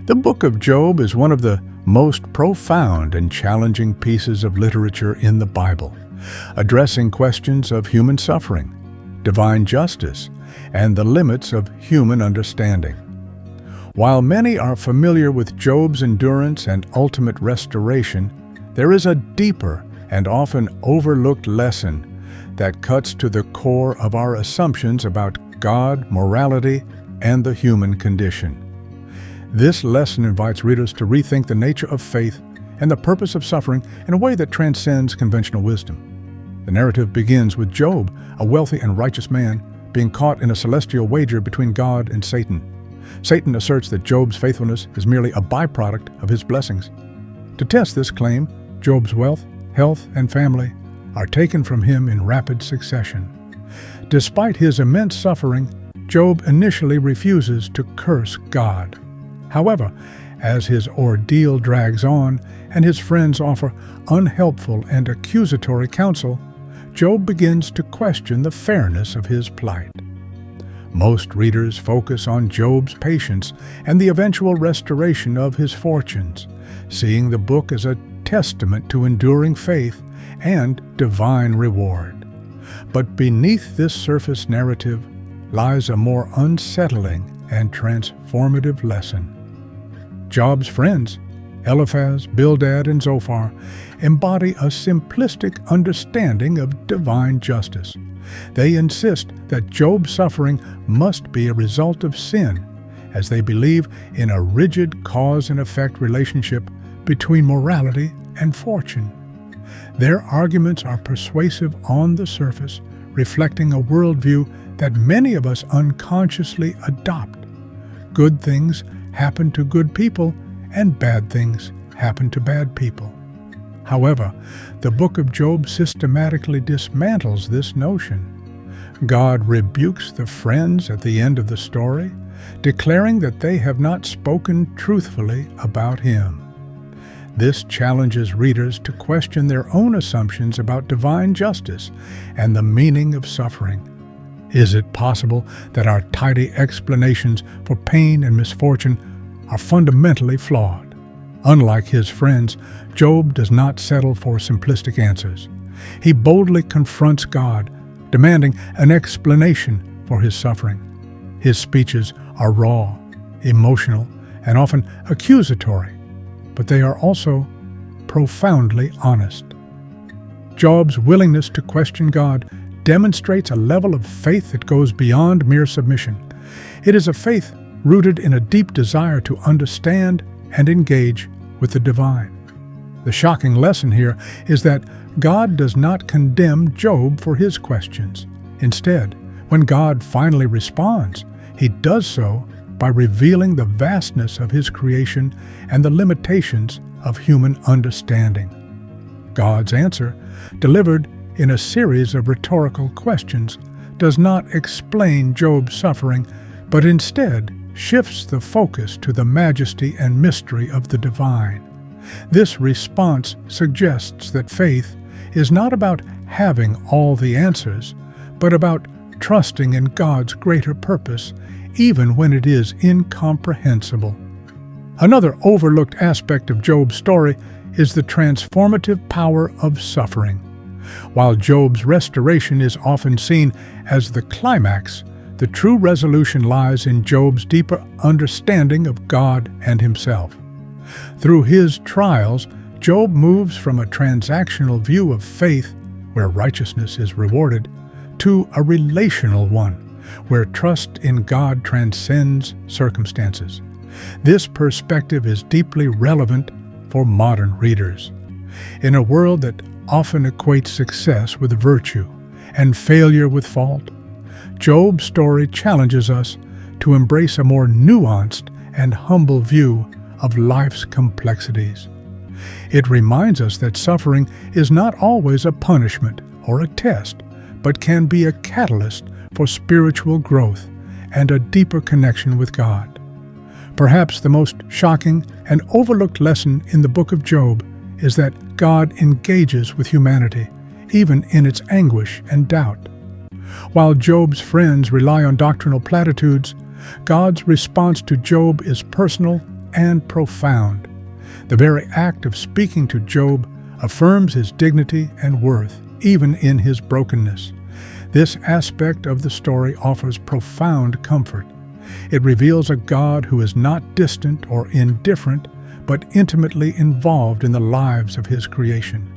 The book of Job is one of the most profound and challenging pieces of literature in the Bible, addressing questions of human suffering, divine justice, and the limits of human understanding. While many are familiar with Job's endurance and ultimate restoration, there is a deeper and often overlooked lesson that cuts to the core of our assumptions about God, morality, and the human condition. This lesson invites readers to rethink the nature of faith and the purpose of suffering in a way that transcends conventional wisdom. The narrative begins with Job, a wealthy and righteous man, being caught in a celestial wager between God and Satan. Satan asserts that Job's faithfulness is merely a byproduct of his blessings. To test this claim, Job's wealth, health, and family are taken from him in rapid succession. Despite his immense suffering, Job initially refuses to curse God. However, as his ordeal drags on and his friends offer unhelpful and accusatory counsel, Job begins to question the fairness of his plight. Most readers focus on Job's patience and the eventual restoration of his fortunes, seeing the book as a testament to enduring faith and divine reward. But beneath this surface narrative lies a more unsettling and transformative lesson. Job's friends, Eliphaz, Bildad, and Zophar, embody a simplistic understanding of divine justice. They insist that Job's suffering must be a result of sin, as they believe in a rigid cause and effect relationship between morality and fortune. Their arguments are persuasive on the surface, reflecting a worldview that many of us unconsciously adopt. Good things happen to good people, and bad things happen to bad people. However, the book of Job systematically dismantles this notion. God rebukes the friends at the end of the story, declaring that they have not spoken truthfully about him. This challenges readers to question their own assumptions about divine justice and the meaning of suffering. Is it possible that our tidy explanations for pain and misfortune are fundamentally flawed? Unlike his friends, Job does not settle for simplistic answers. He boldly confronts God, demanding an explanation for his suffering. His speeches are raw, emotional, and often accusatory, but they are also profoundly honest. Job's willingness to question God demonstrates a level of faith that goes beyond mere submission. It is a faith rooted in a deep desire to understand and engage with the divine. The shocking lesson here is that God does not condemn Job for his questions. Instead, when God finally responds, he does so by revealing the vastness of his creation and the limitations of human understanding. God's answer, delivered in a series of rhetorical questions, does not explain Job's suffering, but instead shifts the focus to the majesty and mystery of the divine. This response suggests that faith is not about having all the answers, but about trusting in God's greater purpose, even when it is incomprehensible. Another overlooked aspect of Job's story is the transformative power of suffering. While Job's restoration is often seen as the climax, the true resolution lies in Job's deeper understanding of God and himself. Through his trials, Job moves from a transactional view of faith, where righteousness is rewarded, to a relational one, where trust in God transcends circumstances. This perspective is deeply relevant for modern readers. In a world that often equates success with virtue and failure with fault, Job's story challenges us to embrace a more nuanced and humble view of life's complexities. It reminds us that suffering is not always a punishment or a test, but can be a catalyst for spiritual growth and a deeper connection with God. Perhaps the most shocking and overlooked lesson in the book of Job is that God engages with humanity, even in its anguish and doubt. While Job's friends rely on doctrinal platitudes, God's response to Job is personal and profound. The very act of speaking to Job affirms his dignity and worth, even in his brokenness. This aspect of the story offers profound comfort. It reveals a God who is not distant or indifferent, but intimately involved in the lives of his creation.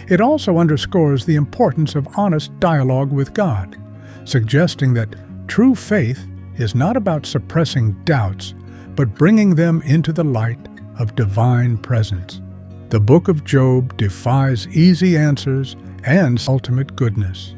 It also underscores the importance of honest dialogue with God, suggesting that true faith is not about suppressing doubts, but bringing them into the light of divine presence. The book of Job defies easy answers and ultimate goodness.